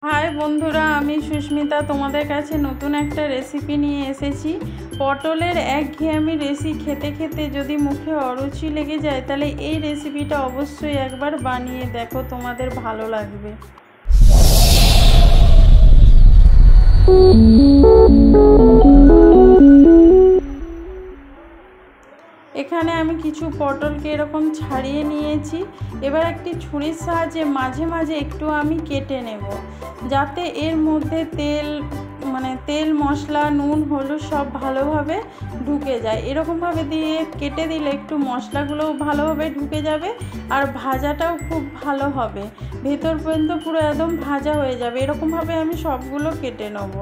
High বন্ধুরা, আমি সুস্মিতা তোমাদের কাছে নতুন একটা রেসিপি নিয়ে এসেছি। পটলের একঘেয়েমি খেতে খেতে যদি মুখে অরুচি লেগে যায়, তাহলে এই রেসিপিটা অবশ্যই একবার বানিয়ে দেখো, তোমাদের ভালো লাগবে। এখানে আমি কিছু পটলকে এরকম ছাড়িয়ে নিয়েছি। এবার একটি ছুরির সাহায্যে মাঝে মাঝে একটু আমি কেটে নেব, যাতে এর মধ্যে তেল মশলা নুন হলুদ সব ভালোভাবে ঢুকে যায়। এরকমভাবে দিয়ে কেটে দিলে একটু মশলাগুলোও ভালোভাবে ঢুকে যাবে, আর ভাজাটাও খুব ভালো হবে, ভেতর পর্যন্ত পুরো একদম ভাজা হয়ে যাবে। এরকমভাবে আমি সবগুলো কেটে নেব।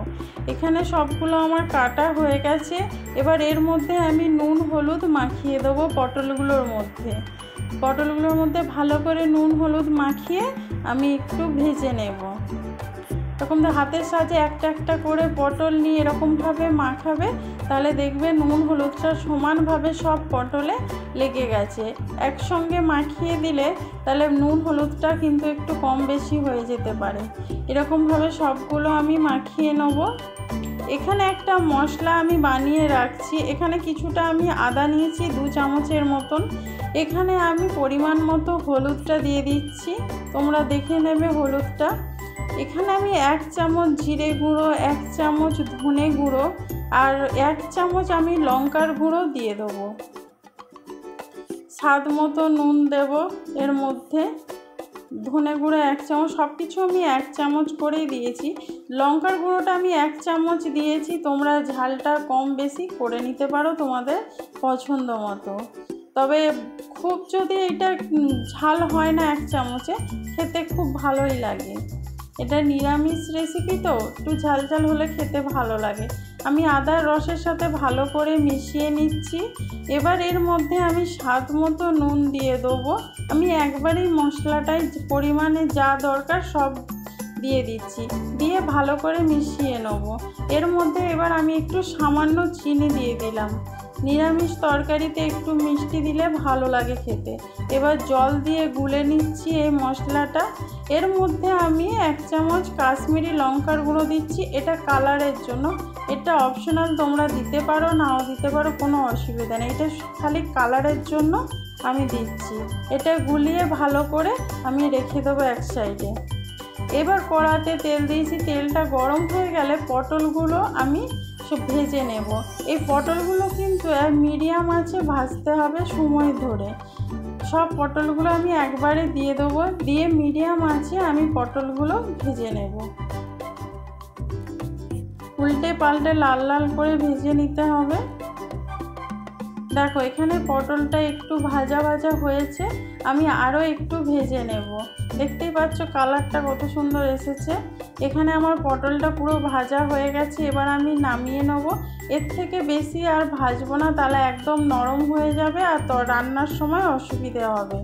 এখানে সবগুলো আমার কাটা হয়ে গেছে। এবার এর মধ্যে আমি নুন হলুদ মাখিয়ে দেবো পটলগুলোর মধ্যে ভালো করে নুন হলুদ মাখিয়ে আমি একটু ভেজে নেব। এরকম হাতের সাহায্যে একটা একটা করে পটল নিয়ে এরকমভাবে মাখাবে, তাহলে দেখবে নুন হলুদটা সমানভাবে সব পটলে লেগে গেছে। একসঙ্গে মাখিয়ে দিলে তাহলে নুন হলুদটা কিন্তু একটু কম বেশি হয়ে যেতে পারে। এরকমভাবে সবগুলো আমি মাখিয়ে নেব। এখানে একটা মশলা আমি বানিয়ে রাখছি। এখানে কিছুটা আমি আদা নিয়েছি 2 চামচের মতন। এখানে আমি পরিমাণ মতো হলুদটা দিয়ে দিচ্ছি, তোমরা দেখে নেবে হলুদটা। এখানে আমি 1 চামচ জিরে গুঁড়ো, 1 চামচ ধনে গুঁড়ো আর 1 চামচ আমি লঙ্কার গুঁড়ো দিয়ে দেবো। স্বাদ মতো নুন দেব এর মধ্যে। ধনে গুঁড়ো 1 চামচ, সব কিছু আমি 1 চামচ করেই দিয়েছি। লঙ্কার গুঁড়োটা আমি 1 চামচ দিয়েছি, তোমরা ঝালটা কম বেশি করে নিতে পারো তোমাদের পছন্দ মতো। তবে খুব যদি এটা ঝাল হয় না 1 চামচে, খেতে খুব ভালোই লাগে। এটা নিরামিষ রেসিপি তো একটু ঝাল ঝাল হলে খেতে ভালো লাগে। আমি আদার রসের সাথে ভালো করে মিশিয়ে নিচ্ছি। এবার এর মধ্যে আমি স্বাদ মতো নুন দিয়ে দেবো। আমি একবারেই মশলাটায় পরিমাণে যা দরকার সব দিয়ে দিচ্ছি, দিয়ে ভালো করে মিশিয়ে নেব। এর মধ্যে এবার আমি একটু সামান্য চিনি দিয়ে দিলাম। নিরামিষ তরকারিতে একটু মিষ্টি দিলে ভালো লাগে খেতে। এবার জল দিয়ে গুলে নিচ্ছি এই মশলাটা। এর মধ্যে আমি 1 চামচ কাশ্মীরি লঙ্কার গুঁড়ো দিচ্ছি, এটা কালারের জন্য। এটা অপশনাল, তোমরা দিতে পারো নাও দিতে পারো, কোনো অসুবিধা নেই। এটা খালি কালারের জন্য আমি দিচ্ছি। এটা গুলিয়ে ভালো করে আমি রেখে দেবো এক সাইডে। এবার কড়াতে তেল দিয়েছি, তেলটা গরম হয়ে গেলে পটলগুলো আমি সব ভেজে নেব। এই পটলগুলো কিন্তু মিডিয়াম আঁচে ভাজতে হবে সময় ধরে। সব পটলগুলো আমি একবারে দিয়ে দেবো, দিয়ে মিডিয়াম আঁচে আমি পটলগুলো ভেজে নেব। উল্টে পাল্টে লাল লাল করে ভেজে নিতে হবে। দেখো এখানে পটলটা একটু ভাজা ভাজা হয়েছে, আমি আরও একটু ভেজে নেব। দেখতেই পাচ্ছ কালারটা কত সুন্দর এসেছে। এখানে আমার পটলটা পুরো ভাজা হয়ে গেছে। এবার আমি নামিয়ে নেব। এর থেকে বেশি আর ভাজবো না, তাহলে একদম নরম হয়ে যাবে আর রান্নার সময় অসুবিধে হবে।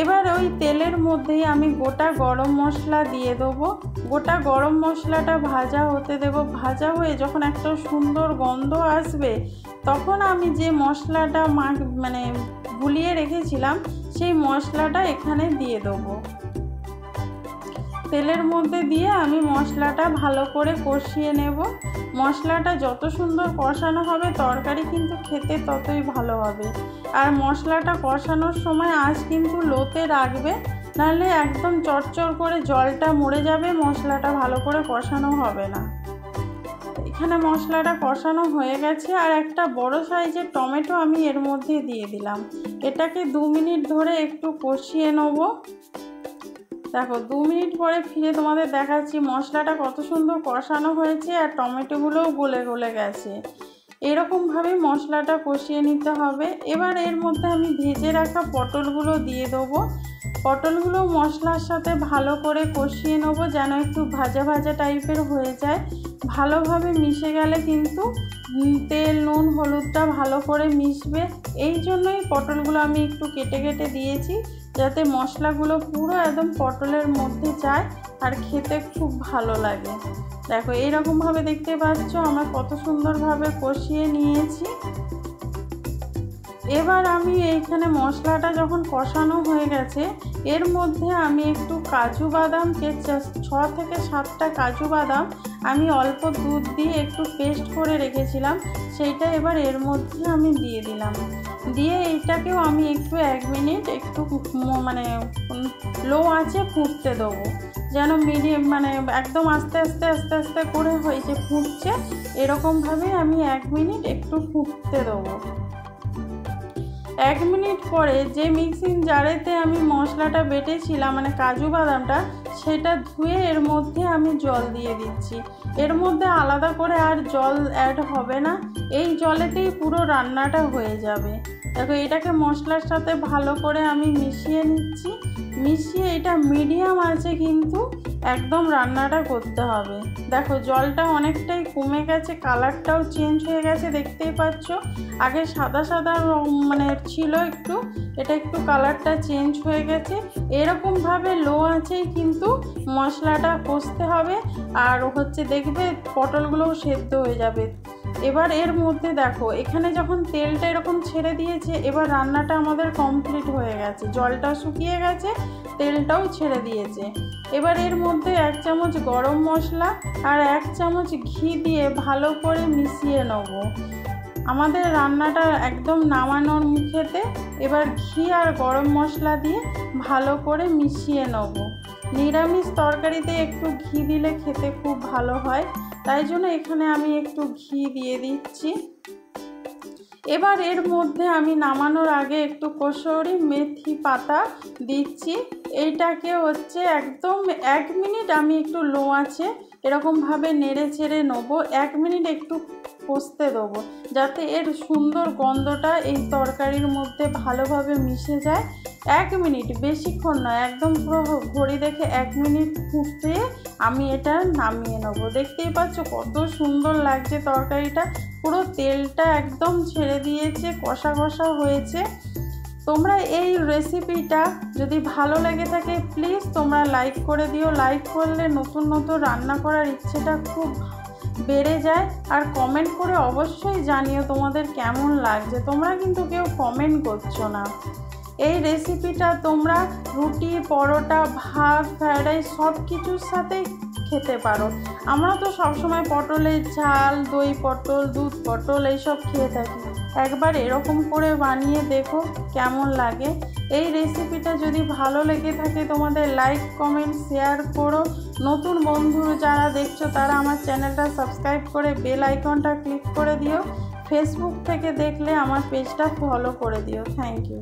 এবার ওই তেলের মধ্যেই আমি গোটা গরম মশলা দিয়ে দেবো। গোটা গরম মশলাটা ভাজা হতে দেব। ভাজা হয়ে যখন একটা সুন্দর গন্ধ আসবে, তখন আমি যে মশলাটা গুলিয়ে রেখেছিলাম সেই মশলাটা এখানে দিয়ে দেবো। তেলের মধ্যে দিয়ে আমি মশলাটা ভালো করে কষিয়ে নেব। মশলাটা যত সুন্দর কষানো হবে তরকারি কিন্তু খেতে ততই ভালো হবে। আর মশলাটা কষানোর সময় আঁচ কিন্তু লোতে রাখবে, নাহলে একদম চড়চড় করে জলটা মরে যাবে, মশলাটা ভালো করে কষানো হবে না। এখানে মশলাটা কষানো হয়ে গেছে। আর একটা বড় সাইজের টমেটো আমি এর মধ্যে দিয়ে দিলাম। এটাকে 2 মিনিট ধরে একটু কষিয়ে নেব। দেখো 2 মিনিট পরে ফিরে তোমাদের দেখাচ্ছি মশলাটা কত সুন্দর কষানো হয়েছে আর টমেটোগুলোও গলে গলে গেছে। এরকমভাবে মশলাটা কষিয়ে নিতে হবে। এবার এর মধ্যে আমি ভেজে রাখা পটলগুলো দিয়ে দেবো। পটলগুলো মশলার সাথে ভালো করে কষিয়ে নেবো, যেন একটু ভাজা ভাজা টাইপের হয়ে যায়। ভালোভাবে মিশে গেলে কিন্তু তেল নুন হলুদটা ভালো করে মিশবে। এই জন্যই পটলগুলো আমি একটু কেটে কেটে দিয়েছি, যাতে মশলাগুলো পুরো একদম পটলের মধ্যে যায় আর খেতে খুব ভালো লাগে। দেখো এইরকমভাবে দেখতে পাচ্ছ আমরা কত সুন্দরভাবে কষিয়ে নিয়েছি। এবার আমি এইখানে মশলাটা যখন কষানো হয়ে গেছে, এর মধ্যে আমি একটু কাজু বাদাম 6 থেকে 7টা কাজু বাদাম আমি অল্প দুধ দিয়ে একটু পেস্ট করে রেখেছিলাম, সেইটা এবার এর মধ্যে আমি দিয়ে দিলাম। দিয়ে এইটাকেও আমি একটু 1 মিনিট একটু মানে লো আঁচে ফুটতে দেবো, যেন মিডিয়াম মানে একদম আস্তে আস্তে আস্তে আস্তে করে হয়েছে ফুটছে, এরকমভাবে আমি 1 মিনিট একটু ফুটতে দেবো। 1 মিনিট পরে যে মিক্সিং জারেতে আমি মশলাটা বেটেছিলাম মানে কাজু বাদামটা, সেটা ধুয়ে এর মধ্যে আমি জল দিয়ে দিচ্ছি। এর মধ্যে আলাদা করে আর জল অ্যাড হবে না, এই জলেতেই পুরো রান্নাটা হয়ে যাবে। দেখো এটাকে মশলার সাথে ভালো করে আমি মিশিয়ে নিচ্ছি। মিশিয়ে এটা মিডিয়াম আছে কিন্তু একদম রান্নাটা করতে হবে। দেখো জলটা অনেকটাই কমে গেছে, কালারটাও চেঞ্জ হয়ে গেছে, দেখতেই পাচ্ছ। আগে সাদা সাদা মানে ছিল একটু, এটা একটু কালারটা চেঞ্জ হয়ে গেছে। এরকমভাবে লো আঁচেই কিন্তু মশলাটা কষতে হবে, আর হচ্ছে দেখবে পটলগুলোও সেদ্ধ হয়ে যাবে। এবার এর মধ্যে দেখো এখানে যখন তেলটা এরকম ছেড়ে দিয়েছে, এবার রান্নাটা আমাদের কমপ্লিট হয়ে গেছে, জলটাও শুকিয়ে গেছে, তেলটাও ছেড়ে দিয়েছে। এবার এর মধ্যে 1 চামচ গরম মশলা আর 1 চামচ ঘি দিয়ে ভালো করে মিশিয়ে নেব। আমাদের রান্নাটা একদম নামানোর মুখেতে এবার ঘি আর গরম মশলা দিয়ে ভালো করে মিশিয়ে নেব। নিরামিষ তরকারিতে একটু ঘি দিলে খেতে খুব ভালো হয়, তাই জন্য এখানে আমি একটু ঘি দিয়ে দিচ্ছি। এবার এর মধ্যে আমি নামানোর আগে একটু কসুরি মেথি পাতা দিচ্ছি। এইটাকে হচ্ছে একদম 1 মিনিট আমি একটু লো আঁচে এরকমভাবে নেড়ে চেড়ে নেবো। 1 মিনিট একটু কষতে দেবো, যাতে এর সুন্দর গন্ধটা এই তরকারির মধ্যে ভালোভাবে মিশে যায়। 1 মিনিট, বেশিক্ষণ নয়, একদম পুরো ঘড়ি দেখে 1 মিনিট ফুটতে আমি এটা নামিয়ে নেব। দেখতেই পাচ্ছ কত সুন্দর লাগছে তরকারিটা, পুরো তেলটা একদম ছেড়ে দিয়েছে, কষা কষা হয়েছে। তোমরা এই রেসিপিটা যদি ভালো লেগে থাকে প্লিজ তোমরা লাইক করে দিও। লাইক করলে নতুন নতুন রান্না করার ইচ্ছেটা খুব বেড়ে যায়। আর কমেন্ট করে অবশ্যই জানিও তোমাদের কেমন লাগছে, তোমরা কিন্তু কেউ কমেন্ট করছো না। এই রেসিপিটা তোমরা রুটি, পরোটা, ভাত, ফ্রায়েড রাইস সব কিছুর সাথেই খেতে পারো। আমরা তো সবসময় পটলের ঝাল, দই পটল, দুধ পটল এইসব খেয়ে থাকি, একবার এরকম করে বানিয়ে দেখো কেমন লাগে। এই রেসিপিটা যদি ভালো লেগে থাকে তোমাদের লাইক, কমেন্ট, শেয়ার করো। নতুন বন্ধু যারা দেখছো তারা আমার চ্যানেলটা সাবস্ক্রাইব করে বেল আইকনটা ক্লিক করে দিও। ফেসবুক থেকে দেখলে আমার পেজটা ফলো করে দিও। Thank you.